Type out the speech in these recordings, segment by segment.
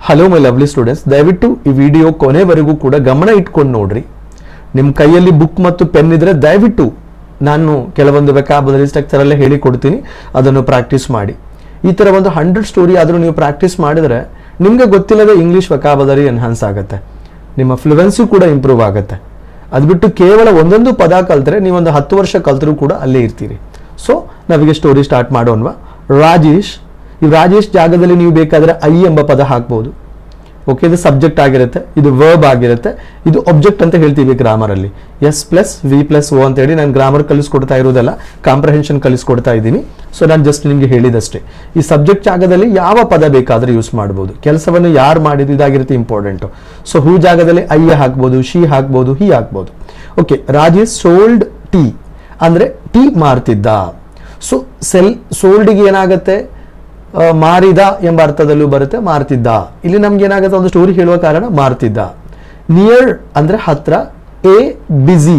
Hello my lovely students, ದಯವಿಟ್ಟು ಈ video ಕೊನೆವರೆಗೂ ಕೂಡ ಗಮನ ಇಟ್ಕೊಂಡು ನೋಡ್ರಿ. ನಿಮ್ಮ ಕೈಯಲ್ಲಿ ಬುಕ್ ಮತ್ತು ಪೆನ್ ಇದ್ರೆ ದಯವಿಟ್ಟು ನಾನು ಕೆಲವೊಂದು ವೆಕಾಬುಲರಿ ಸ್ಟ್ರಕ್ಚರ್ ಅಲ್ಲೇ ಹೇಳಿ ಕೊಡ್ತೀನಿ, ಅದನ್ನು ಪ್ರಾಕ್ಟೀಸ್ ಮಾಡಿ. ಈ ಥರ ಒಂದು 100 ಸ್ಟೋರಿ ಆದರೂ ನೀವು ಪ್ರಾಕ್ಟೀಸ್ ಮಾಡಿದರೆ ನಿಮಗೆ ಗೊತ್ತಿಲ್ಲದೆ ಇಂಗ್ಲೀಷ್ ವೆಕಾಬುಲರಿ ಎನ್ಹಾನ್ಸ್ ಆಗುತ್ತೆ, ನಿಮ್ಮ ಫ್ಲುವೆನ್ಸಿ ಕೂಡ ಇಂಪ್ರೂವ್ ಆಗುತ್ತೆ. ಅದು ಬಿಟ್ಟು ಕೇವಲ ಒಂದೊಂದು ಪದ ಕಲ್ತ್ರೆ ನೀವೊಂದು 10 ವರ್ಷ ಕಲ್ತರೂ ಕೂಡ ಅಲ್ಲೇ ಇರ್ತೀರಿ. ಸೊ ನಾವೀಗ ಸ್ಟೋರಿ ಸ್ಟಾರ್ಟ್ ಮಾಡೋಣವಾ. ರಾಜೇಶ್, ಈ ರಾಜೇಶ್ ಜಾಗದಲ್ಲಿ ನೀವು ಬೇಕಾದರೆ ಐ ಎಂಬ ಪದ ಹಾಕ್ಬೋದು. ಓಕೆ, ಇದು ಸಬ್ಜೆಕ್ಟ್ ಆಗಿರುತ್ತೆ, ಇದು ವರ್ಬ್ ಆಗಿರುತ್ತೆ, ಇದು ಒಬ್ಜೆಕ್ಟ್ ಅಂತ ಹೇಳ್ತೀವಿ ಗ್ರಾಮರಲ್ಲಿ. S plus V plus O ಅಂತ ಹೇಳಿ ನಾನು ಗ್ರಾಮರ್ ಕಲಿಸ್ಕೊಡ್ತಾ ಇರೋದಲ್ಲ, ಕಾಂಪ್ರಹೆನ್ಷನ್ ಕಲಿಸ್ಕೊಡ್ತಾ ಇದ್ದೀನಿ. ಸೊ ನಾನು ಜಸ್ಟ್ ನಿಮಗೆ ಹೇಳಿದಷ್ಟೇ. ಈ ಸಬ್ಜೆಕ್ಟ್ ಜಾಗದಲ್ಲಿ ಯಾವ ಪದ ಬೇಕಾದರೂ ಯೂಸ್ ಮಾಡ್ಬೋದು. ಕೆಲಸವನ್ನು ಯಾರು ಮಾಡಿದ್ದು ಇದಾಗಿರುತ್ತೆ ಇಂಪಾರ್ಟೆಂಟು. ಸೊ ಹೂ ಜಾಗದಲ್ಲಿ ಐ ಹಾಕ್ಬೋದು, ಶಿ ಹಾಕ್ಬೋದು, ಹಿ ಹಾಕ್ಬೋದು. ಓಕೆ, ರಾಜೇಶ್ ಸೋಲ್ಡ್ ಟೀ ಅಂದರೆ ಟೀ ಮಾರ್ತಿದ್ದ. ಸೊ ಸೋಲ್ಡ್ಗೆ ಏನಾಗುತ್ತೆ, ಮಾರಿದ ಎಂಬ ಅರ್ಥದಲ್ಲೂ ಬರುತ್ತೆ, ಮಾರ್ತಿದ್ದ. ಇಲ್ಲಿ ನಮ್ಗೆ ಏನಾಗುತ್ತೆ, ಒಂದು ಸ್ಟೋರಿ ಹೇಳುವ ಕಾರಣ ಮಾರ್ತಿದ್ದ. ನಿಯರ್ ಅಂದ್ರೆ ಹತ್ರ, ಎ ಬಿಸಿ,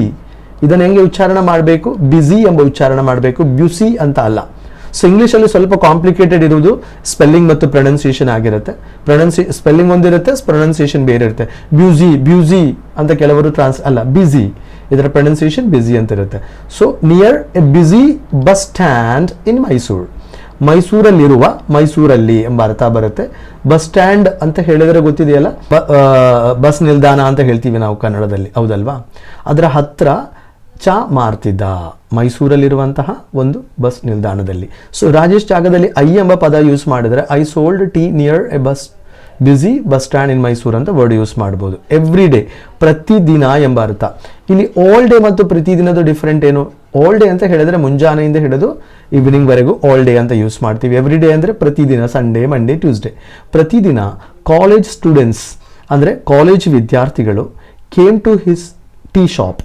ಇದನ್ನು ಹೆಂಗೆ ಉಚ್ಚಾರಣೆ ಮಾಡಬೇಕು, ಬಿಸಿ ಎಂಬ ಉಚ್ಚಾರಣೆ ಮಾಡಬೇಕು, ಬ್ಯೂಸಿ ಅಂತ ಅಲ್ಲ. ಸೊ ಇಂಗ್ಲೀಷಲ್ಲಿ ಸ್ವಲ್ಪ ಕಾಂಪ್ಲಿಕೇಟೆಡ್ ಇರುವುದು ಸ್ಪೆಲ್ಲಿಂಗ್ ಮತ್ತು ಪ್ರೊನೌನ್ಸಿಯೇಷನ್ ಆಗಿರುತ್ತೆ. ಸ್ಪೆಲ್ಲಿಂಗ್ ಒಂದಿರುತ್ತೆ, ಪ್ರೊನೌನ್ಸಿಯೇಷನ್ ಬೇರೆ ಇರುತ್ತೆ. ಬ್ಯೂಸಿ ಅಂತ ಕೆಲವರು ಅಲ್ಲ, ಬಿಸಿ, ಇದರ ಪ್ರೊನೌನ್ಸಿಯೇಷನ್ ಬಿಸಿ ಅಂತ ಇರುತ್ತೆ. So near a busy bus stand in Mysuru, ಮೈಸೂರಲ್ಲಿರುವ, ಮೈಸೂರಲ್ಲಿ ಎಂಬ ಅರ್ಥ ಬರುತ್ತೆ. ಬಸ್ ಸ್ಟ್ಯಾಂಡ್ ಅಂತ ಹೇಳಿದರೆ ಗೊತ್ತಿದೆಯಲ್ಲ, ಬಸ್ ನಿಲ್ದಾಣ ಅಂತ ಹೇಳ್ತೀವಿ ನಾವು ಕನ್ನಡದಲ್ಲಿ, ಹೌದಲ್ವಾ? ಅದರ ಹತ್ರ ಚಾ ಮಾರ್ತಿದ್ದ, ಮೈಸೂರಲ್ಲಿರುವಂತಹ ಒಂದು ಬಸ್ ನಿಲ್ದಾಣದಲ್ಲಿ. ಸೊ ರಾಜೇಶ್ ಜಾಗದಲ್ಲಿ ಐ ಎಂಬ ಪದ ಯೂಸ್ ಮಾಡಿದರೆ I sold tea near a bus busy bus stand in Mysuru ಅಂತ ವರ್ಡ್ ಯೂಸ್ ಮಾಡ್ಬೋದು. ಎವ್ರಿ ಡೇ, ಪ್ರತಿದಿನ ಎಂಬ ಅರ್ಥ. ಇಲ್ಲಿ ಆಲ್ ಡೇ ಮತ್ತು ಪ್ರತಿದಿನದ ಡಿಫ್ರೆಂಟ್ ಏನು? ಆಲ್ ಡೇ ಅಂತ ಹೇಳಿದ್ರೆ ಮುಂಜಾನೆಯಿಂದ ಹಿಡಿದು ಈವ್ನಿಂಗ್ ವರೆಗೂ ಆಲ್ ಡೇ ಅಂತ ಯೂಸ್ ಮಾಡ್ತೀವಿ. ಎವ್ರಿ ಡೇ ಅಂದರೆ ಪ್ರತಿದಿನ, ಸಂಡೇ, ಮಂಡೇ, ಟ್ಯೂಸ್ಡೇ. ಪ್ರತಿದಿನ ಕಾಲೇಜ್ ಸ್ಟೂಡೆಂಟ್ಸ್ ಅಂದರೆ ಕಾಲೇಜ್ ವಿದ್ಯಾರ್ಥಿಗಳು came to his tea shop,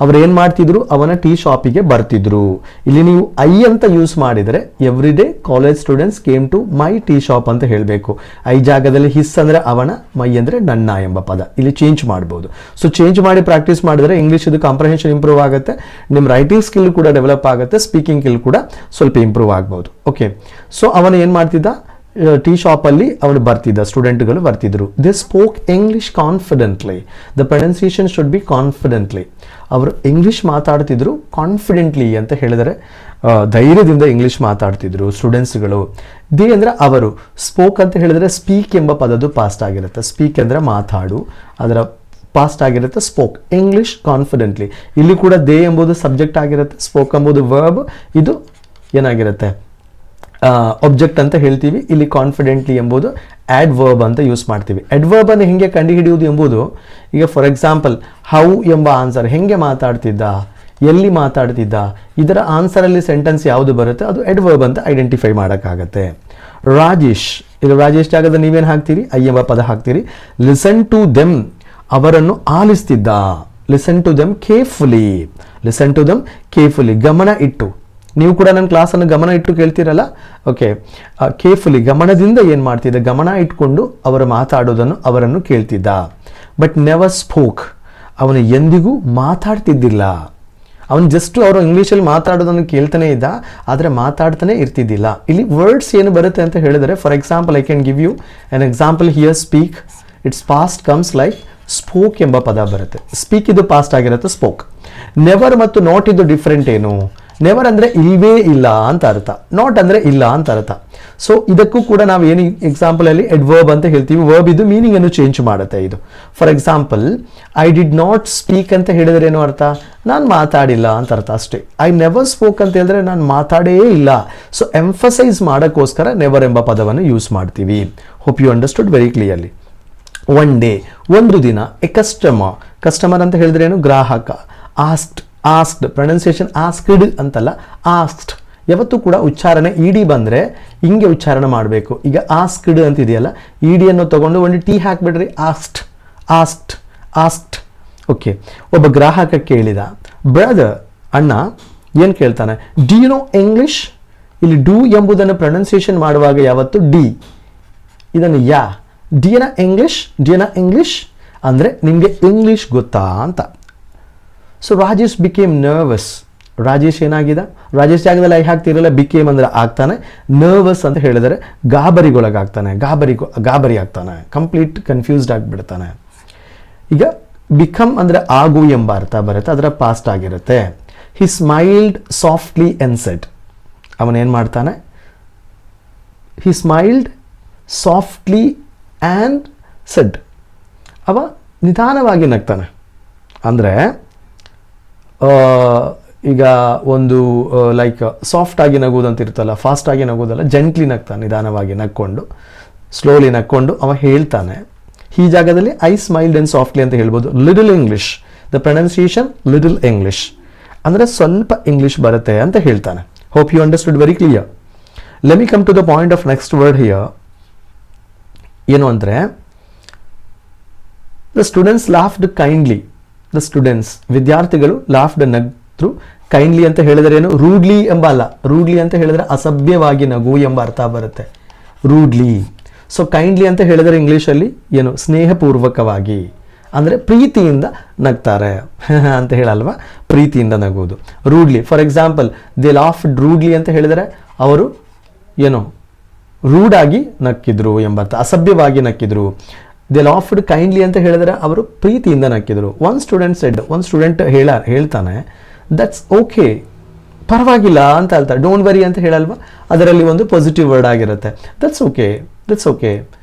ಅವ್ರು ಏನು ಮಾಡ್ತಿದ್ರು, ಅವನ ಟೀ ಶಾಪಿಗೆ ಬರ್ತಿದ್ರು. ಇಲ್ಲಿ ನೀವು ಐ ಅಂತ ಯೂಸ್ ಮಾಡಿದರೆ every day college students came to my tea shop ಅಂತ ಹೇಳಬೇಕು. ಐ ಜಾಗದಲ್ಲಿ ಹಿಸ್ ಅಂದರೆ ಅವನ, ಮೈ ಅಂದರೆ ನನ್ನ ಎಂಬ ಪದ ಇಲ್ಲಿ ಚೇಂಜ್ ಮಾಡ್ಬೋದು. ಸೊ ಚೇಂಜ್ ಮಾಡಿ ಪ್ರಾಕ್ಟೀಸ್ ಮಾಡಿದರೆ ಇಂಗ್ಲೀಷ್ ಇದು ಕಾಂಪ್ರಹೆನ್ಷನ್ ಇಂಪ್ರೂವ್ ಆಗುತ್ತೆ, ನಿಮ್ಮ ರೈಟಿಂಗ್ ಸ್ಕಿಲ್ ಕೂಡ ಡೆವಲಪ್ ಆಗುತ್ತೆ, ಸ್ಪೀಕಿಂಗ್ ಸ್ಕಿಲ್ ಕೂಡ ಸ್ವಲ್ಪ ಇಂಪ್ರೂವ್ ಆಗ್ಬೋದು. ಓಕೆ, ಸೊ ಅವನು ಏನು ಮಾಡ್ತಿದ್ದ, ಟೀ ಶಾಪಲ್ಲಿ ಅವನು ಬರ್ತಿದ್ದ, ಸ್ಟೂಡೆಂಟ್ಗಳು ಬರ್ತಿದ್ರು. They spoke English confidently, the pronunciation should be confidently. ಅವರು ಇಂಗ್ಲಿಷ್ ಮಾತಾಡ್ತಿದ್ರು ಕಾನ್ಫಿಡೆಂಟ್ಲಿ ಅಂತ ಹೇಳಿದರೆ ಧೈರ್ಯದಿಂದ ಇಂಗ್ಲಿಷ್ ಮಾತಾಡ್ತಿದ್ರು ಸ್ಟೂಡೆಂಟ್ಸ್ಗಳು. ದೇ ಅಂದರೆ ಅವರು, ಸ್ಪೋಕ್ ಅಂತ ಹೇಳಿದರೆ ಸ್ಪೀಕ್ ಎಂಬ ಪದದ್ದು ಪಾಸ್ಟ್ ಆಗಿರುತ್ತೆ. ಸ್ಪೀಕ್ ಅಂದರೆ ಮಾತಾಡು, ಅದರ ಪಾಸ್ಟ್ ಆಗಿರುತ್ತೆ ಸ್ಪೋಕ್. ಇಂಗ್ಲಿಷ್ ಕಾನ್ಫಿಡೆಂಟ್ಲಿ, ಇಲ್ಲಿ ಕೂಡ ದೇ ಎಂಬುದು ಸಬ್ಜೆಕ್ಟ್ ಆಗಿರುತ್ತೆ, ಸ್ಪೋಕ್ ಎಂಬುದು ವರ್ಬ್, ಇದು ಏನಾಗಿರುತ್ತೆ ಒಬ್ಜೆಕ್ಟ್ ಅಂತ ಹೇಳ್ತೀವಿ. ಇಲ್ಲಿ ಕಾನ್ಫಿಡೆಂಟ್ಲಿ ಎಂಬುದು ಆಡ್ವರ್ಬ್ ಅಂತ ಯೂಸ್ ಮಾಡ್ತೀವಿ. ಆಡ್ವರ್ಬ್ ಅನ್ನು ಹೆಂಗೆ ಕಂಡುಹಿಡಿಯುವುದು ಎಂಬುದು, ಈಗ ಫಾರ್ ಎಕ್ಸಾಂಪಲ್ ಹೌ ಎಂಬ ಆನ್ಸರ್, ಹೆಂಗೆ ಮಾತಾಡ್ತಿದ್ದ, ಎಲ್ಲಿ ಮಾತಾಡ್ತಿದ್ದ, ಇದರ ಆನ್ಸರಲ್ಲಿ ಸೆಂಟೆನ್ಸ್ ಯಾವುದು ಬರುತ್ತೆ ಅದು ಆಡ್ವರ್ಬ್ ಅಂತ ಐಡೆಂಟಿಫೈ ಮಾಡೋಕ್ಕಾಗತ್ತೆ. ರಾಜೇಶ್, ಇದು ರಾಜೇಶ್ ಜಾಗದ ನೀವೇನು ಹಾಕ್ತೀರಿ, ಐ ಎಂಬ ಪದ ಹಾಕ್ತೀರಿ. ಲಿಸನ್ ಟು ದೆಮ್, ಅವರನ್ನು ಆಲಿಸ್ತಿದ್ದ. Listen to them carefully, listen to them carefully, ಗಮನ ಇಟ್ಟು. ನೀವು ಕೂಡ ನನ್ನ ಕ್ಲಾಸನ್ನು ಗಮನ ಇಟ್ಟು ಕೇಳ್ತೀರಲ್ಲ, ಓಕೆ. ಕೇರ್ಫುಲಿ, ಗಮನದಿಂದ ಏನು ಮಾಡ್ತಿದ್ದ, ಗಮನ ಇಟ್ಕೊಂಡು ಅವರು ಮಾತಾಡೋದನ್ನು, ಅವರನ್ನು ಕೇಳ್ತಿದ್ದ. ಬಟ್ ನೆವರ್ ಸ್ಪೋಕ್, ಅವನು ಎಂದಿಗೂ ಮಾತಾಡ್ತಿದ್ದಿಲ್ಲ. ಅವನು ಜಸ್ಟ್ ಅವರು ಇಂಗ್ಲೀಷಲ್ಲಿ ಮಾತಾಡೋದನ್ನು ಕೇಳ್ತಾನೆ ಇದ್ದ, ಆದರೆ ಮಾತಾಡ್ತಾನೆ ಇರ್ತಿದ್ದಿಲ್ಲ. ಇಲ್ಲಿ ವರ್ಡ್ಸ್ ಏನು ಬರುತ್ತೆ ಅಂತ ಹೇಳಿದರೆ, for example I can give you an example here. Speak, it's past comes like spoke ಎಂಬ ಪದ ಬರುತ್ತೆ. ಸ್ಪೀಕ್ ಇದು ಪಾಸ್ಟ್ ಆಗಿರುತ್ತೆ, ಸ್ಪೋಕ್. ನೆವರ್ ಮತ್ತು ನಾಟ್ ಇದು ಡಿಫ್ರೆಂಟ್ ಏನು? ನೆವರ್ ಅಂದರೆ ಇಲ್ವೇ ಇಲ್ಲ ಅಂತ ಅರ್ಥ, ನಾಟ್ ಅಂದರೆ ಇಲ್ಲ ಅಂತ ಅರ್ಥ. ಸೊ ಇದಕ್ಕೂ ಕೂಡ ನಾವು ಏನು ಎಕ್ಸಾಂಪಲಲ್ಲಿ ಅಡ್ವರ್ಬ್ ಅಂತ ಹೇಳ್ತೀವಿ. ವರ್ಬ್ ಇದು ಮೀನಿಂಗ್ ಅನ್ನು ಚೇಂಜ್ ಮಾಡುತ್ತೆ. ಇದು for example I did not speak ಅಂತ ಹೇಳಿದ್ರೆ ಏನು ಅರ್ಥ, ನಾನು ಮಾತಾಡಿಲ್ಲ ಅಂತ ಅರ್ಥ ಅಷ್ಟೇ. ಐ ನೆವರ್ ಸ್ಪೋಕ್ ಅಂತ ಹೇಳಿದ್ರೆ ನಾನು ಮಾತಾಡೇ ಇಲ್ಲ. ಸೊ ಎಂಫಸೈಸ್ ಮಾಡೋಕ್ಕೋಸ್ಕರ ನೆವರ್ ಎಂಬ ಪದವನ್ನು ಯೂಸ್ ಮಾಡ್ತೀವಿ. Hope you understood very clearly. One day, ಒಂದು ದಿನ. ಎ ಕಸ್ಟಮರ್, ಕಸ್ಟಮರ್ ಅಂತ ಹೇಳಿದ್ರೆ ಏನು, ಗ್ರಾಹಕ. ಆಸ್ಕ್ಡ್, ಪ್ರೊನೌನ್ಸಿಯೇಷನ್ ಆಸ್ಕ್ಡ್ ಅಂತಲ್ಲ, ಆಸ್ಕ್ಡ್. ಯಾವತ್ತೂ ಕೂಡ ಉಚ್ಚಾರಣೆ ಇಡಿ ಬಂದರೆ ಹಿಂಗೆ ಉಚ್ಚಾರಣೆ ಮಾಡಬೇಕು. ಈಗ ಆಸ್ಕ್ಡ್ ಅಂತಿದೆಯಲ್ಲ, ಇಡಿಯನ್ನು ತಗೊಂಡು ಒಂದು ಟೀ ಹಾಕ್ಬಿಡ್ರಿ, ಆಸ್ಕ್ಡ್. ಓಕೆ, ಒಬ್ಬ ಗ್ರಾಹಕ ಕೇಳಿದ. ಬ್ರದರ್, ಅಣ್ಣ ಏನು ಕೇಳ್ತಾನೆ, ಡಿ ಯು ನೋ ಇಂಗ್ಲಿಷ್. ಇಲ್ಲಿ ಡೂ ಎಂಬುದನ್ನು ಪ್ರೊನೌನ್ಸಿಯೇಷನ್ ಮಾಡುವಾಗ ಯಾವತ್ತು ಡಿ, ಇದನ್ನು ಯಾ. ಡಿಯನ ಇಂಗ್ಲಿಷ್ ಅಂದರೆ ನಿಮಗೆ ಇಂಗ್ಲಿಷ್ ಗೊತ್ತಾ ಅಂತ. So Rajesh became nervous, Rajesh ಏನಾಗಿದೆ, ರಾಜೇಶ್ ಜಾಗದಲ್ಲಿ ಐ ಹಾಕ್ತಿರಲ್ಲ, ಬಿಕೇಮ್ ಅಂದರೆ ಆಗ್ತಾನೆ, ನರ್ವಸ್ ಅಂತ ಹೇಳಿದರೆ ಗಾಬರಿಗೊಳಗಾಗ್ತಾನೆ, ಗಾಬರಿ ಆಗ್ತಾನೆ, ಕಂಪ್ಲೀಟ್ ಕನ್ಫ್ಯೂಸ್ಡ್ ಆಗಿಬಿಡ್ತಾನೆ. ಈಗ ಬಿಕಮ್ ಅಂದರೆ ಆಗು ಎಂಬ ಅರ್ಥ ಬರುತ್ತೆ, ಅದರ ಪಾಸ್ಟ್ ಆಗಿರುತ್ತೆ. ಹಿ ಸ್ಮೈಲ್ಡ್ ಸಾಫ್ಟ್ಲಿ ಅಂಡ್ ಸೆಡ್, ಅವನೇನು ಮಾಡ್ತಾನೆ, ಹಿ ಸ್ಮೈಲ್ಡ್ ಸಾಫ್ಟ್ಲಿ ಆ್ಯಂಡ್ ಸೆಡ್, ಅವ ನಿಧಾನವಾಗಿ ನಗ್ತಾನೆ. ಅಂದರೆ ಈಗ ಒಂದು ಲೈಕ್ ಸಾಫ್ಟಾಗಿ ನಗುವುದಂತ ಇರ್ತಲ್ಲ, ಫಾಸ್ಟಾಗಿ ನಗುವುದಲ್ಲ, ಜೆಂಟ್ಲಿ ನಗ್ತಾನೆ, ನಿಧಾನವಾಗಿ ನಕ್ಕೊಂಡು, ಸ್ಲೋಲಿ ನಕ್ಕೊಂಡು ಅವ ಹೇಳ್ತಾನೆ. ಈ ಜಾಗದಲ್ಲಿ ಐ ಸ್ಮೈಲ್ಡ್ ಆ್ಯಂಡ್ ಸಾಫ್ಟ್ಲಿ ಅಂತ ಹೇಳ್ಬೋದು. Little English, the pronunciation little English, ಅಂದರೆ ಸ್ವಲ್ಪ ಇಂಗ್ಲಿಷ್ ಬರುತ್ತೆ ಅಂತ ಹೇಳ್ತಾನೆ. Hope you understood very clear. Let me come to the point of next word here. ಏನು ಅಂದರೆ the students laughed kindly. The students, ವಿದ್ಯಾರ್ಥಿಗಳು ಲಾಫ್ಡ್ ನಗ್ರು. ಕೈಂಡ್ಲಿ ಅಂತ ಹೇಳಿದರೆ ಏನು, ರೂಡ್ಲಿ ಎಂಬ ಅಲ್ಲ, ರೂಡ್ಲಿ ಅಂತ ಹೇಳಿದರೆ ಅಸಭ್ಯವಾಗಿ ನಗು ಎಂಬ ಅರ್ಥ ಬರುತ್ತೆ, ರೂಡ್ಲಿ. ಸೊ ಕೈಂಡ್ಲಿ ಅಂತ ಹೇಳಿದರೆ ಇಂಗ್ಲೀಷಲ್ಲಿ ಏನು, ಸ್ನೇಹಪೂರ್ವಕವಾಗಿ, ಅಂದರೆ ಪ್ರೀತಿಯಿಂದ ನಗ್ತಾರೆ ಅಂತ ಹೇಳಲ್ವಾ, ಪ್ರೀತಿಯಿಂದ ನಗುವುದು. ರೂಡ್ಲಿ, ಫಾರ್ ಎಕ್ಸಾಂಪಲ್ ದೇ ಲಾಫ್ಡ್ ರೂಡ್ಲಿ ಅಂತ ಹೇಳಿದರೆ ಅವರು ಏನು, ರೂಡಾಗಿ ನಕ್ಕಿದ್ರು ಎಂಬರ್ಥ, ಅಸಭ್ಯವಾಗಿ ನಕ್ಕಿದ್ರು. ದೇ ಲಾಫ್ಡ್ ಕೈಂಡ್ಲಿ ಅಂತ ಹೇಳಿದರೆ ಅವರು ಪ್ರೀತಿಯಿಂದ ನಕ್ಕಿದ್ರು. ಒನ್ ಸ್ಟೂಡೆಂಟ್ ಸೆಡ್, ಒಂದು ಸ್ಟೂಡೆಂಟ್ ಹೇಳ್ತಾನೆ, ದಟ್ಸ್ ಓಕೆ, ಪರವಾಗಿಲ್ಲ ಅಂತ ಹೇಳ್ತಾರೆ. ಡೋಂಟ್ ವರಿ ಅಂತ ಹೇಳಲ್ವಾ, ಅದರಲ್ಲಿ ಒಂದು ಪಾಸಿಟಿವ್ ವರ್ಡ್ ಆಗಿರುತ್ತೆ. That's okay, that's okay,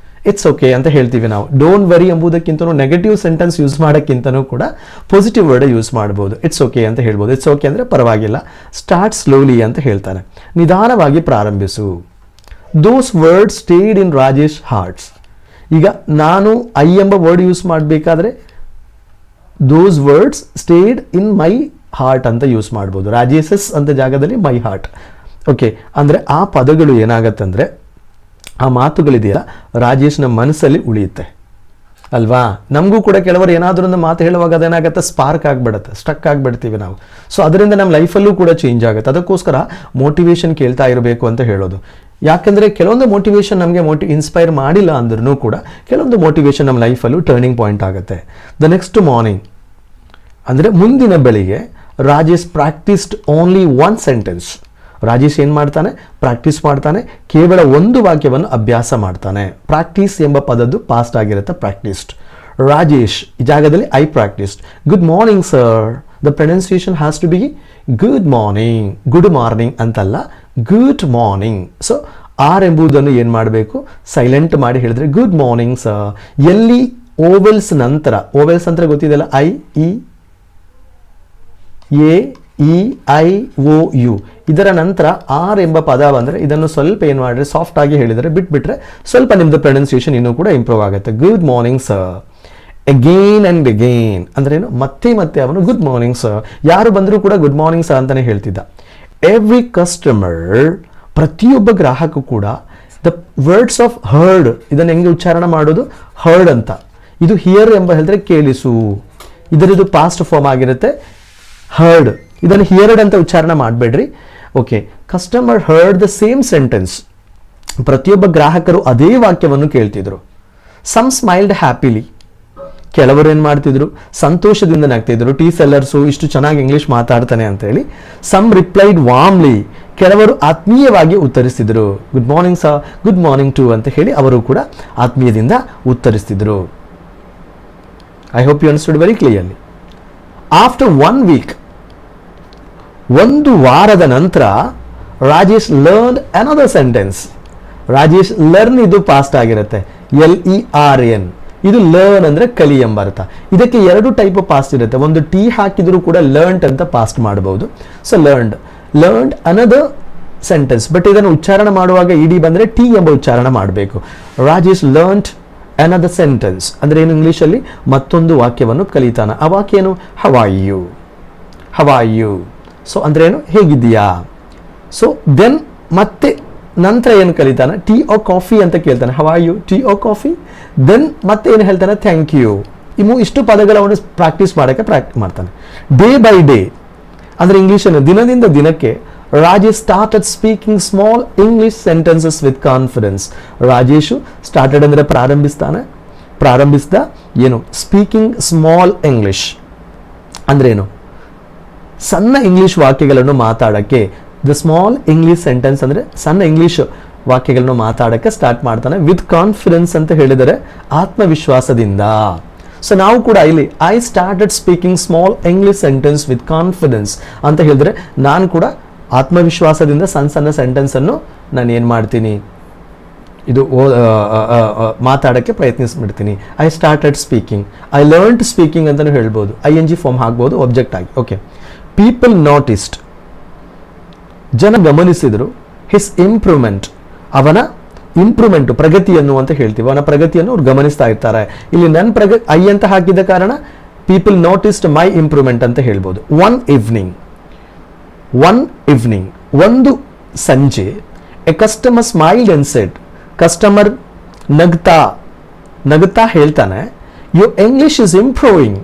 it's okay ಅಂತ ಹೇಳ್ತೀವಿ ನಾವು. ಡೋಂಟ್ ವರಿ ಎಂಬುದಕ್ಕಿಂತನೂ ನೆಗೆಟಿವ್ ಸೆಂಟೆನ್ಸ್ ಯೂಸ್ ಮಾಡೋಕ್ಕಿಂತನೂ ಕೂಡ ಪಾಸಿಟಿವ್ ವರ್ಡ್ ಯೂಸ್ ಮಾಡ್ಬೋದು. ಇಟ್ಸ್ ಓಕೆ ಅಂತ ಹೇಳ್ಬೋದು. ಇಟ್ಸ್ ಓಕೆ ಅಂದರೆ ಪರವಾಗಿಲ್ಲ. ಸ್ಟಾರ್ಟ್ ಸ್ಲೋಲಿ ಅಂತ ಹೇಳ್ತಾನೆ, ನಿಧಾನವಾಗಿ ಪ್ರಾರಂಭಿಸು. Those words stayed in Rajesh hearts. ಈಗ ನಾನು ಐ ಎಂಬ ವರ್ಡ್ ಯೂಸ್ ಮಾಡಬೇಕಾದ್ರೆ those words stayed in my heart ಅಂತ ಯೂಸ್ ಮಾಡ್ಬೋದು. ರಾಜೇಶಸ್ ಅಂತ ಜಾಗದಲ್ಲಿ ಮೈ ಹಾರ್ಟ್. ಓಕೆ, ಅಂದರೆ ಆ ಪದಗಳು ಏನಾಗತ್ತಂದರೆ, ಆ ಮಾತುಗಳಿದೆಯಲ್ಲ, ರಾಜೇಶ್ನ ಮನಸ್ಸಲ್ಲಿ ಉಳಿಯುತ್ತೆ ಅಲ್ವಾ. ನಮಗೂ ಕೂಡ ಕೆಲವರು ಏನಾದರೂ ಒಂದು ಮಾತು ಹೇಳುವಾಗ ಅದೇನಾಗುತ್ತೆ, ಸ್ಪಾರ್ಕ್ ಆಗಿಬಿಡುತ್ತೆ, ಸ್ಟಕ್ ಆಗಿಬಿಡ್ತೀವಿ ನಾವು. ಸೊ ಅದರಿಂದ ನಮ್ಮ ಲೈಫಲ್ಲೂ ಕೂಡ ಚೇಂಜ್ ಆಗುತ್ತೆ. ಅದಕ್ಕೋಸ್ಕರ ಮೋಟಿವೇಶನ್ ಕೇಳ್ತಾ ಇರಬೇಕು ಅಂತ ಹೇಳೋದು. ಯಾಕೆಂದರೆ ಕೆಲವೊಂದು ಮೋಟಿವೇಶನ್ ನಮಗೆ ಇನ್ಸ್ಪೈರ್ ಮಾಡಿಲ್ಲ ಅಂದ್ರೂ ಕೂಡ ಕೆಲವೊಂದು ಮೋಟಿವೇಶನ್ ನಮ್ಮ ಲೈಫಲ್ಲೂ ಟರ್ನಿಂಗ್ ಪಾಯಿಂಟ್ ಆಗುತ್ತೆ. ದ ನೆಕ್ಸ್ಟ್ ಮಾರ್ನಿಂಗ್ ಅಂದರೆ ಮುಂದಿನ ಬೆಳಿಗ್ಗೆ Rajesh practised only one sentence. Rajesh ಏನು ಮಾಡ್ತಾನೆ, ಪ್ರಾಕ್ಟೀಸ್ ಮಾಡ್ತಾನೆ, ಕೇವಲ ಒಂದು ವಾಕ್ಯವನ್ನು ಅಭ್ಯಾಸ ಮಾಡ್ತಾನೆ. ಪ್ರಾಕ್ಟೀಸ್ ಎಂಬ ಪದದ್ದು ಪಾಸ್ಟ್ ಆಗಿರುತ್ತೆ, ಪ್ರಾಕ್ಟೀಸ್ಡ್. ರಾಜೇಶ್ ಈ ಜಾಗದಲ್ಲಿ I practised. Good morning sir, the pronunciation has to be good morning, good morning ಅಂತಲ್ಲ, ಗುಡ್ ಮಾರ್ನಿಂಗ್. ಸೊ ಆರ್ ಎಂಬುದನ್ನು ಏನು ಮಾಡಬೇಕು, ಸೈಲೆಂಟ್ ಮಾಡಿ ಹೇಳಿದ್ರೆ ಗುಡ್ ಮಾರ್ನಿಂಗ್ ಸರ್. ಎಲ್ಲಿ ಓವೆಲ್ಸ್ ನಂತರ, ಓವೆಲ್ಸ್ ನಂತರ ಗೊತ್ತಿದೆಯಲ್ಲ, I, E, A, E, I, O, U, ಇದರ ನಂತರ ಆರ್ ಎಂಬ ಪದ ಬಂದರೆ ಇದನ್ನು ಸ್ವಲ್ಪ ಏನು ಮಾಡಿದ್ರೆ, ಸಾಫ್ಟ್ ಆಗಿ ಹೇಳಿದರೆ, ಬಿಟ್ಬಿಟ್ರೆ ಸ್ವಲ್ಪ ನಿಮ್ಮದು ಪ್ರೊನೌನ್ಸಿಯೇಷನ್ ಇನ್ನೂ ಕೂಡ ಇಂಪ್ರೂವ್ ಆಗುತ್ತೆ. Good morning sir. Again and again ಅಂದ್ರೆ ಏನು, ಮತ್ತೆ ಮತ್ತೆ ಅವನು ಗುಡ್ ಮಾರ್ನಿಂಗ್ ಸರ್, ಯಾರು ಬಂದರೂ ಕೂಡ ಗುಡ್ ಮಾರ್ನಿಂಗ್ ಸರ್ ಅಂತಾನೆ ಹೇಳ್ತಿದ್ದ. ಎವ್ರಿ ಕಸ್ಟಮರ್, ಪ್ರತಿಯೊಬ್ಬ ಗ್ರಾಹಕ ಕೂಡ ದ ವರ್ಡ್ಸ್ ಆಫ್ ಹರ್ಡ್, ಇದನ್ನು ಹೆಂಗೆ ಉಚ್ಚಾರಣೆ ಮಾಡೋದು, ಹರ್ಡ್ ಅಂತ. ಇದು ಹಿಯರ್ ಎಂಬ ಹೇಳಿದ್ರೆ ಕೇಳಿಸು, ಇದರದು ಪಾಸ್ಟ್ ಫಾರ್ಮ್ ಆಗಿರುತ್ತೆ ಹರ್ಡ್. ಇದನ್ನು ಹಿಯರ್ಡ್ ಅಂತ ಉಚ್ಚಾರಣೆ ಮಾಡಬೇಡ್ರಿ. Okay, customer heard the same sentence. ಪ್ರತಿಯೊಬ್ಬ ಗ್ರಾಹಕರು ಅದೇ ವಾಕ್ಯವನ್ನು ಕೇಳ್ತಿದ್ರು. ಸಮ್ ಸ್ಮೈಲ್ಡ್ ಹ್ಯಾಪಿಲಿ, ಕೆಲವರು ಏನು ಮಾಡ್ತಿದ್ರು, ಸಂತೋಷದಿಂದ ನಗ್ತಿದ್ರು. ಟೀ ಸೆಲ್ಲರ್ಸು ಇಷ್ಟು ಚೆನ್ನಾಗಿ ಇಂಗ್ಲೀಷ್ ಮಾತಾಡ್ತಾನೆ ಅಂತೇಳಿ. ಸಮ್ ರಿಪ್ಲೈಡ್ ವಾರ್ಮ್ಲಿ, ಕೆಲವರು ಆತ್ಮೀಯವಾಗಿ ಉತ್ತರಿಸ್ತಿದ್ರು. Good morning sir, good morning too ಅಂತ ಹೇಳಿ ಅವರು ಕೂಡ ಆತ್ಮೀಯದಿಂದ ಉತ್ತರಿಸ್ತಿದ್ರು. I hope you understood very clearly. After 1 week, ಒಂದು ವಾರದ ನಂತರ Rajesh learn another sentence. Rajesh learn ಇದು ಪಾಸ್ಟ್ ಆಗಿರುತ್ತೆ, LERN. ಇದು ಲರ್ನ್ ಅಂದ್ರೆ ಕಲಿ ಎಂಬ ಅರ್ಥ. ಇದಕ್ಕೆ 2 ಟೈಪ್ ಪಾಸ್ಟ್ ಇರುತ್ತೆ. ಒಂದು ಟಿ ಹಾಕಿದ್ರು ಕೂಡ ಲರ್ನ್ಡ್ ಅಂತ ಪಾಸ್ಟ್ ಮಾಡಬಹುದು. So learned another sentence. But ಇದನ್ನು ಉಚ್ಚಾರಣೆ ಮಾಡುವಾಗ ಇಡಿ ಬಂದರೆ ಟಿ ಎಂಬ ಉಚ್ಚಾರಣೆ ಮಾಡಬೇಕು. ರಾಜೇಶ್ ಲರ್ನ್ಡ್ ಅನದರ್ ಸೆಂಟೆನ್ಸ್ ಅಂದ್ರೆ ಏನು, ಇಂಗ್ಲೀಷಲ್ಲಿ ಮತ್ತೊಂದು ವಾಕ್ಯವನ್ನು ಕಲಿತಾನ. ಆ ವಾಕ್ಯ ಏನು, how are you, how are you. So ಅಂದ್ರೆ ಏನು, ಹೇಗಿದ್ದೀಯಾ. ಸೊ ದೆನ್ ಮತ್ತೆ ನಂತರ ಏನು ಕಲಿತಾನೆ, ಟೀ ಓ ಕಾಫಿ ಅಂತ ಕೇಳ್ತಾನೆ. How are you, tea or coffee. Then ಮತ್ತೆ ಏನು ಹೇಳ್ತಾನೆ, ಥ್ಯಾಂಕ್ ಯು. ಇಷ್ಟು ಪದಗಳನ್ನು ಪ್ರಾಕ್ಟೀಸ್ ಮಾಡೋಕ್ಕೆ ಮಾಡ್ತಾನೆ. ಡೇ ಬೈ ಡೇ ಅಂದರೆ ಇಂಗ್ಲೀಷನ್ನು ದಿನದಿಂದ ದಿನಕ್ಕೆ Rajesh started speaking small English sentences with confidence. Rajesh started ಅಂದರೆ ಪ್ರಾರಂಭಿಸಿದ ಏನು, ಸ್ಪೀಕಿಂಗ್ ಸ್ಮಾಲ್ ಇಂಗ್ಲಿಷ್ ಅಂದ್ರೆ ಏನು, ಸಣ್ಣ ಇಂಗ್ಲಿಷ್ ವಾಕ್ಯಗಳನ್ನು ಮಾತಾಡೋಕ್ಕೆ, ದ ಸ್ಮಾಲ್ ಇಂಗ್ಲಿಷ್ ಸೆಂಟೆನ್ಸ್ ಅಂದರೆ ಸಣ್ಣ ಇಂಗ್ಲಿಷ್ ವಾಕ್ಯಗಳನ್ನು ಮಾತಾಡೋಕ್ಕೆ ಸ್ಟಾರ್ಟ್ ಮಾಡ್ತಾನೆ ವಿತ್ ಕಾನ್ಫಿಡೆನ್ಸ್ ಅಂತ ಹೇಳಿದರೆ ಆತ್ಮವಿಶ್ವಾಸದಿಂದ. ಸೊ ನಾವು ಕೂಡ ಇಲ್ಲಿ I started speaking small English sentence with confidence ಅಂತ ಹೇಳಿದ್ರೆ ನಾನು ಕೂಡ ಆತ್ಮವಿಶ್ವಾಸದಿಂದ ಸಣ್ಣ ಸಣ್ಣ ಸೆಂಟೆನ್ಸನ್ನು ನಾನು ಏನು ಮಾಡ್ತೀನಿ, ಇದು ಮಾತಾಡೋಕ್ಕೆ ಪ್ರಯತ್ನಿಸ್ಬಿಡ್ತೀನಿ. I started speaking, I learned speaking ಅಂತಲೂ ಹೇಳ್ಬೋದು, ING ಫಾರ್ಮ್ ಹಾಕ್ಬೋದು ಒಬ್ಜೆಕ್ಟ್ ಆಗಿ. ಓಕೆ, ಪೀಪಲ್ ನೋಟಿಸ್ಡ್, ಜನ ಗಮನಿಸಿದರು, ಹಿಸ್ ಇಂಪ್ರೂವ್ಮೆಂಟ್, ಅವನ ಇಂಪ್ರೂವ್ಮೆಂಟು ಪ್ರಗತಿಯನ್ನು ಅಂತ ಹೇಳ್ತೀವಿ, ಅವನ ಪ್ರಗತಿಯನ್ನು ಅವ್ರು ಗಮನಿಸ್ತಾ ಇರ್ತಾರೆ. ಇಲ್ಲಿ ನನ್ನ ಐ ಅಂತ ಹಾಕಿದ ಕಾರಣ ಪೀಪಲ್ ನೋಟಿಸ್ಡ್ ಮೈ ಇಂಪ್ರೂವ್ಮೆಂಟ್ ಅಂತ ಹೇಳ್ಬೋದು. ಒನ್ ಈವ್ನಿಂಗ್, ಒಂದು ಸಂಜೆ, A customer smiled and shed, customer ನಗ್ತಾ ಹೇಳ್ತಾನೆ, ಯು ಇಂಗ್ಲಿಷ್ ಇಸ್ ಇಂಪ್ರೂವಿಂಗ್,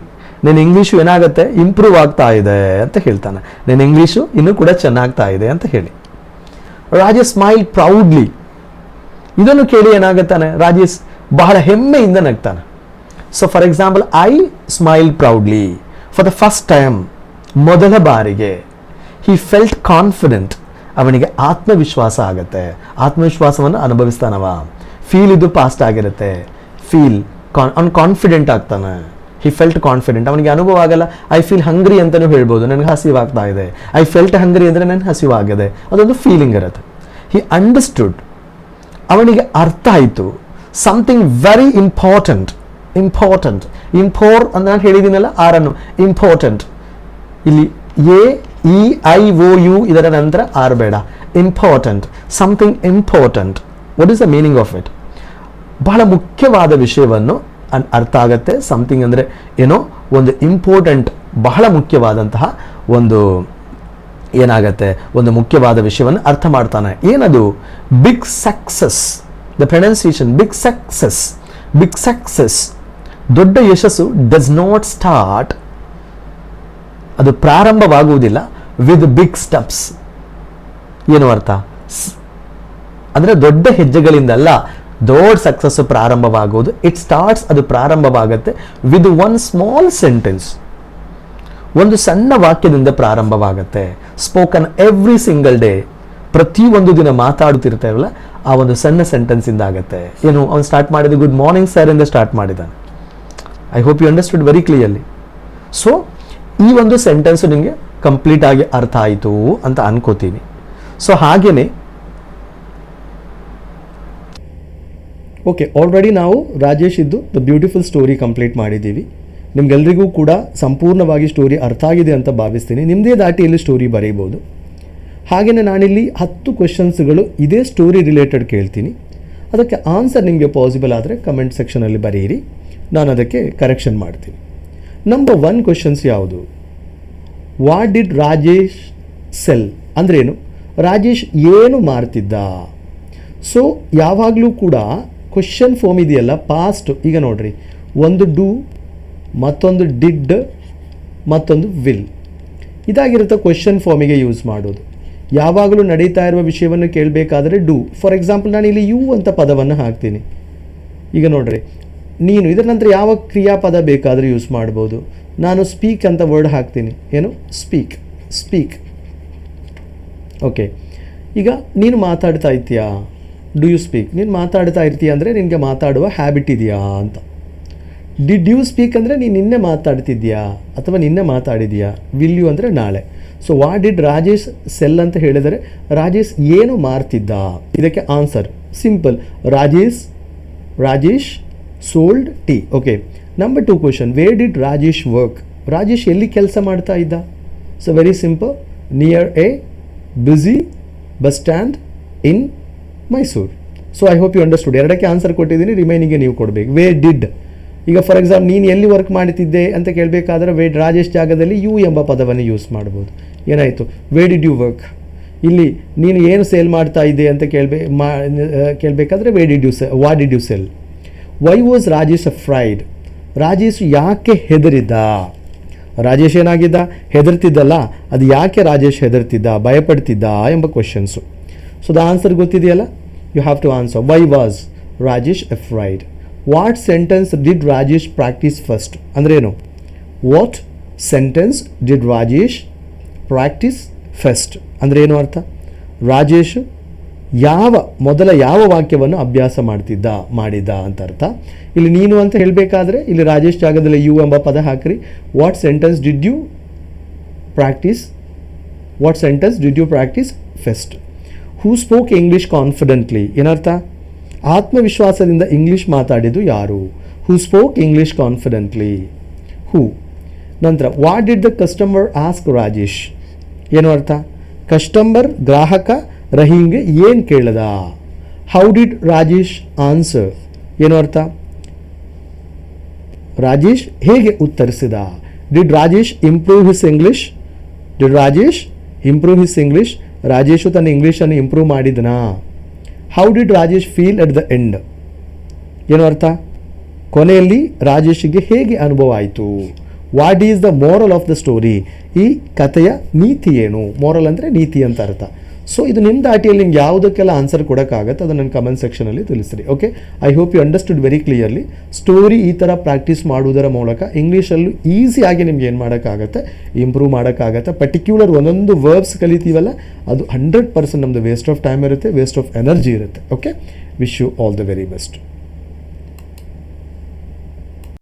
ನಿನ್ನ ಇಂಗ್ಲೀಷು ಏನಾಗುತ್ತೆ, ಇಂಪ್ರೂವ್ ಆಗ್ತಾ ಇದೆ ಅಂತ ಹೇಳ್ತಾನೆ, ನಿನ್ನ ಇಂಗ್ಲೀಷು ಇನ್ನೂ ಕೂಡ ಚೆನ್ನಾಗ್ತಾ ಇದೆ ಅಂತ ಹೇಳಿ. ರಾಜೇಶ್ ಸ್ಮೈಲ್ ಪ್ರೌಡ್ಲಿ, ಇದನ್ನು ಕೇಳಿ ಏನಾಗುತ್ತಾನೆ, ರಾಜೇಶ್ ಬಹಳ ಹೆಮ್ಮೆಯಿಂದ ನಗ್ತಾನೆ. So for example, I smile proudly for the first time, ಮೊದಲ ಬಾರಿಗೆ. ಹಿ ಫೆಲ್ಟ್ ಕಾನ್ಫಿಡೆಂಟ್, ಅವನಿಗೆ ಆತ್ಮವಿಶ್ವಾಸ ಆಗುತ್ತೆ, ಆತ್ಮವಿಶ್ವಾಸವನ್ನು ಅನುಭವಿಸ್ತಾನವ. ಫೀಲ್ ಇದು ಪಾಸ್ಟ್ ಆಗಿರುತ್ತೆ, ಫೀಲ್ ಕಾನ್ಫಿಡೆಂಟ್ ಆಗ್ತಾನೆ. ಹಿ ಫೆಲ್ಟ್ ಕಾನ್ಫಿಡೆಂಟ್, ಅವನಿಗೆ ಅನುಭವ ಆಗಲ್ಲ. ಐ ಫೀಲ್ ಹಂಗ್ರಿ ಅಂತಲೂ ಹೇಳ್ಬೋದು, ನನಗೆ ಹಸಿವಾಗ್ತಾ ಇದೆ. ಐ ಫೆಲ್ಟ್ ಹಂಗ್ರಿ ಅಂದರೆ ನನಗೆ ಹಸಿವಾಗಿದೆ, ಅದೊಂದು ಫೀಲಿಂಗ್ ಇರುತ್ತೆ. ಹಿ ಅಂಡರ್ಸ್ಟುಡ್, ಅವನಿಗೆ ಅರ್ಥ ಆಯಿತು. ಸಮಥಿಂಗ್ ವೆರಿ ಇಂಪಾರ್ಟೆಂಟ್ ಅಂತ ನಾನು ಹೇಳಿದ್ದೀನಲ್ಲ, ಆರನ್ನು ಇಂಪಾರ್ಟೆಂಟ್, ಇಲ್ಲಿ AEIOU ಇದರ ನಂತರ ಆರ್ ಬೇಡ. Important, something important, what is the meaning of it? ಬಹಳ ಮುಖ್ಯವಾದ ವಿಷಯವನ್ನು ಅರ್ಥ ಆಗತ್ತೆ. ಸಮಥಿಂಗ್ ಅಂದರೆ ಏನೋ ಒಂದು ಇಂಪಾರ್ಟೆಂಟ್, ಬಹಳ ಮುಖ್ಯವಾದಂತಹ ಒಂದು ಏನಾಗತ್ತೆ, ಒಂದು ಮುಖ್ಯವಾದ ವಿಷಯವನ್ನು ಅರ್ಥ ಮಾಡ್ತಾನೆ. ಏನದು? Big success, the pronunciation big success, ದೊಡ್ಡ ಯಶಸ್ಸು ಡಸ್ ನಾಟ್ ಸ್ಟಾರ್ಟ್, ಅದು ಪ್ರಾರಂಭವಾಗುವುದಿಲ್ಲ ವಿತ್ ಬಿಗ್ ಸ್ಟೆಪ್ಸ್. ಏನು ಅರ್ಥ ಅಂದರೆ ದೊಡ್ಡ ಹೆಜ್ಜೆಗಳಿಂದಲ್ಲ ದೊಡ್ಡ ಸಕ್ಸಸ್ ಪ್ರಾರಂಭವಾಗುವುದು. ಇಟ್ ಸ್ಟಾರ್ಟ್ಸ್, ಅದು ಪ್ರಾರಂಭವಾಗುತ್ತೆ ವಿತ್ ಒನ್ ಸ್ಮಾಲ್ ಸೆಂಟೆನ್ಸ್, ಒಂದು ಸಣ್ಣ ವಾಕ್ಯದಿಂದ ಪ್ರಾರಂಭವಾಗುತ್ತೆ. ಸ್ಪೋಕನ್ ಎವ್ರಿ ಸಿಂಗಲ್ ಡೇ, ಪ್ರತಿಯೊಂದು ದಿನ ಮಾತಾಡುತ್ತಿರ್ತಾರಲ್ಲ, ಆ ಒಂದು ಸಣ್ಣ ಸೆಂಟೆನ್ಸ್ ಇಂದ ಆಗುತ್ತೆ. ಏನು, ಅವನು ಸ್ಟಾರ್ಟ್ ಮಾಡಿದ ಗುಡ್ ಮಾರ್ನಿಂಗ್ ಸರ್ ಇಂದ ಸ್ಟಾರ್ಟ್ ಮಾಡಿದ್ದಾನೆ. I hope you understood very clearly. So ಈ ಒಂದು ಸೆಂಟೆನ್ಸ್ ನಿಮಗೆ ಕಂಪ್ಲೀಟ್ ಆಗಿ ಅರ್ಥ ಆಯಿತು ಅಂತ ಅನ್ಕೋತೀನಿ. ಸೊ ಹಾಗೇನೆ ಓಕೆ, ಆಲ್ರೆಡಿ ನಾವು ರಾಜೇಶ್ ಇದ್ದು ದ ಬ್ಯೂಟಿಫುಲ್ ಸ್ಟೋರಿ ಕಂಪ್ಲೀಟ್ ಮಾಡಿದ್ದೀವಿ. ನಿಮ್ಗೆಲ್ರಿಗೂ ಕೂಡ ಸಂಪೂರ್ಣವಾಗಿ ಸ್ಟೋರಿ ಅರ್ಥ ಆಗಿದೆ ಅಂತ ಭಾವಿಸ್ತೀನಿ. ನಿಮ್ಮದೇ ದಾಟಿಯಲ್ಲಿ ಸ್ಟೋರಿ ಬರೀಬೋದು. ಹಾಗೆಯೇ ನಾನಿಲ್ಲಿ 10 ಕ್ವೆಶನ್ಸ್ಗಳು ಇದೇ ಸ್ಟೋರಿ ರಿಲೇಟೆಡ್ ಕೇಳ್ತೀನಿ. ಅದಕ್ಕೆ ಆನ್ಸರ್ ನಿಮಗೆ ಪಾಸಿಬಲ್ ಆದರೆ ಕಮೆಂಟ್ ಸೆಕ್ಷನಲ್ಲಿ ಬರೆಯಿರಿ, ನಾನು ಅದಕ್ಕೆ ಕರೆಕ್ಷನ್ ಮಾಡ್ತೀನಿ. ನಂಬರ್ 1 ಕ್ವೆಶನ್ಸ್ ಯಾವುದು? ವಾಟ್ ಡಿಡ್ ರಾಜೇಶ್ ಸೆಲ್ ಅಂದ್ರೇನು? ರಾಜೇಶ್ ಏನು ಮಾರ್ತಿದ್ದ? ಸೊ ಯಾವಾಗಲೂ ಕೂಡ ಕ್ವೆಶನ್ ಫಾರ್ಮ್ ಇದೆಯಲ್ಲ, ಪಾಸ್ಟ್. ಈಗ ನೋಡ್ರಿ, ಒಂದು ಡೂ, ಮತ್ತೊಂದು ಡಿಡ್, ಮತ್ತೊಂದು ವಿಲ್, ಇದಾಗಿರುತ್ತೆ ಕ್ವೆಶನ್ ಫಾರ್ಮಿಗೆ ಯೂಸ್ ಮಾಡೋದು. ಯಾವಾಗಲೂ ನಡೀತಾ ಇರುವ ವಿಷಯವನ್ನು ಕೇಳಬೇಕಾದ್ರೆ ಡೂ. ಫಾರ್ ಎಕ್ಸಾಂಪಲ್, ನಾನು ಇಲ್ಲಿ ಯು ಅಂತ ಪದವನ್ನು ಹಾಕ್ತೀನಿ. ಈಗ ನೋಡ್ರಿ, ನೀನು, ಇದರ ನಂತರ ಯಾವ ಕ್ರಿಯಾಪದ ಬೇಕಾದರೂ ಯೂಸ್ ಮಾಡ್ಬೋದು. ನಾನು ಸ್ಪೀಕ್ ಅಂತ ವರ್ಡ್ ಹಾಕ್ತೀನಿ. ಏನು? ಸ್ಪೀಕ್. ಓಕೆ, ಈಗ ನೀನು ಮಾತಾಡ್ತಾ ಇರ್ತೀಯಾ? Do you speak. ನೀನು ಮಾತಾಡ್ತಾ ಇರ್ತೀಯ ಅಂದರೆ ನಿನಗೆ ಮಾತಾಡುವ ಹ್ಯಾಬಿಟ್ ಇದೆಯಾ ಅಂತ. ಡಿಡ್ ಯು ಸ್ಪೀಕ್ ಅಂದರೆ ನೀನು ನಿನ್ನೆ ಮಾತಾಡ್ತಿದ್ಯಾ ಅಥವಾ ನಿನ್ನೆ ಮಾತಾಡಿದೆಯಾ. ವಿಲ್ ಯು ಅಂದರೆ ನಾಳೆ. So what did Rajesh sell ಅಂತ ಹೇಳಿದರೆ ರಾಜೇಶ್ ಏನು ಮಾರ್ತಿದ್ದ. ಇದಕ್ಕೆ answer simple, Rajesh sold tea. Okay, number 2 question, where did Rajesh work? Rajesh ಎಲ್ಲಿ ಕೆಲಸ ಮಾಡ್ತಾ ಇದ್ದ? So very simple, near a busy bus stand in Mysuru. So I hope you understood. ಎರಡಕ್ಕೆ ಆನ್ಸರ್ ಕೊಟ್ಟಿದ್ದೀನಿ, ರಿಮೈನಿಂಗ್ಗೆ ನೀವು ಕೊಡಬೇಕು. ವೇರ್ ಡಿಡ್, ಈಗ ಫಾರ್ ಎಕ್ಸಾಂಪಲ್ ನೀನು ಎಲ್ಲಿ ವರ್ಕ್ ಮಾಡ್ತಿದ್ದೆ ಅಂತ ಕೇಳಬೇಕಾದ್ರೆ ವೇರ್ ರಾಜೇಶ್ ಜಾಗದಲ್ಲಿ ಯು ಎಂಬ ಪದವನ್ನು ಯೂಸ್ ಮಾಡ್ಬೋದು. ಏನಾಯಿತು? Where did you work. ಇಲ್ಲಿ ನೀನು ಏನು ಸೇಲ್ ಮಾಡ್ತಾ ಇದ್ದೆ ಅಂತ ಕೇಳಬೇಕಾದ್ರೆ what did you sell. Why was Rajesh afraid? Rajesh ಯಾಕೆ ಹೆದರಿದ್ದ? ರಾಜೇಶ್ ಏನಾಗಿದ್ದ? ಹೆದರ್ತಿದ್ದಲ್ಲ, ಅದು ಯಾಕೆ ರಾಜೇಶ್ ಹೆದರ್ತಿದ್ದ, ಭಯಪಡ್ತಿದ್ದ ಎಂಬ ಕ್ವೆಶನ್ಸು. ಸೊ ದ ಆನ್ಸರ್ ಗೊತ್ತಿದೆಯಲ್ಲ, you have to answer. Why was Rajesh afraid? What sentence did Rajesh practice first? ಅಂದ್ರೇನು? What sentence did Rajesh practice first ಅಂದರೆ ಏನು ಅರ್ಥ? ರಾಜೇಶ್ ಮೊದಲ ಯಾವ ವಾಕ್ಯವನ್ನು ಅಭ್ಯಾಸ ಮಾಡಿದ ಅಂತ ಅರ್ಥ. ಇಲ್ಲಿ ನೀನು ಅಂತ ಹೇಳಬೇಕಾದ್ರೆ ಇಲ್ಲಿ ರಾಜೇಶ್ ಜಾಗದಲ್ಲಿ ಯು ಎಂಬ ಪದ ಹಾಕ್ರಿ. What sentence did you practice first? Who spoke English confidently ಏನರ್ಥ? ಆತ್ಮವಿಶ್ವಾಸದಿಂದ ಇಂಗ್ಲಿಷ್ ಮಾತಾಡಿದ್ದು ಯಾರು? Who spoke English confidently, who. ನಂತರ what did the customer ask Rajesh? ಏನು ಅರ್ಥ? ಕಸ್ಟಮರ್ ಗ್ರಾಹಕ ರಹೀಮ್ಗೆ ಏನು ಕೇಳದ? How did Rajesh answer? ಏನು ಅರ್ಥ? ರಾಜೇಶ್ ಹೇಗೆ ಉತ್ತರಿಸಿದ? Did Rajesh improve his English? Rajesh ತನ್ನ ಇಂಗ್ಲೀಷನ್ನು ಇಂಪ್ರೂವ್ ಮಾಡಿದನಾ? How did Rajesh feel at the end? ಏನು ಅರ್ಥ? ಕೊನೆಯಲ್ಲಿ ರಾಜೇಶ್ಗೆ ಹೇಗೆ ಅನುಭವ ಆಯಿತು? What is the moral of the story? ಈ ಕಥೆಯ ನೀತಿ ಏನು? ಮೋರಲ್ ಅಂದರೆ ನೀತಿ ಅಂತ ಅರ್ಥ. ಸೊ ಇದು ನಿಮ್ಮ ದಾಟಿಯಲ್ಲಿ ನಿಮ್ಗೆ ಯಾವುದಕ್ಕೆಲ್ಲ ಆನ್ಸರ್ ಕೊಡೋಕ್ಕಾಗತ್ತೆ ಅದನ್ನು ನನ್ನ ಕಮೆಂಟ್ ಸೆಕ್ಷನಲ್ಲಿ ತಿಳಿಸ್ರಿ. Okay, I hope you understood very clearly. Story ಈ ಥರ ಪ್ರಾಕ್ಟೀಸ್ ಮಾಡುವುದರ ಮೂಲಕ ಇಂಗ್ಲೀಷಲ್ಲೂ ಈಸಿಯಾಗಿ ನಿಮ್ಗೆ ಏನು ಮಾಡೋಕ್ಕಾಗತ್ತೆ, ಇಂಪ್ರೂವ್ ಮಾಡೋಕ್ಕಾಗತ್ತೆ. ಪರ್ಟಿಕ್ಯುಲರ್ ಒಂದೊಂದು ವರ್ಬ್ಸ್ ಕಲಿತೀವಲ್ಲ ಅದು 100% ನಮ್ಮದು ವೇಸ್ಟ್ ಆಫ್ ಟೈಮ್ ಇರುತ್ತೆ, ವೇಸ್ಟ್ ಆಫ್ ಎನರ್ಜಿ ಇರುತ್ತೆ. Okay, wish you all the very best.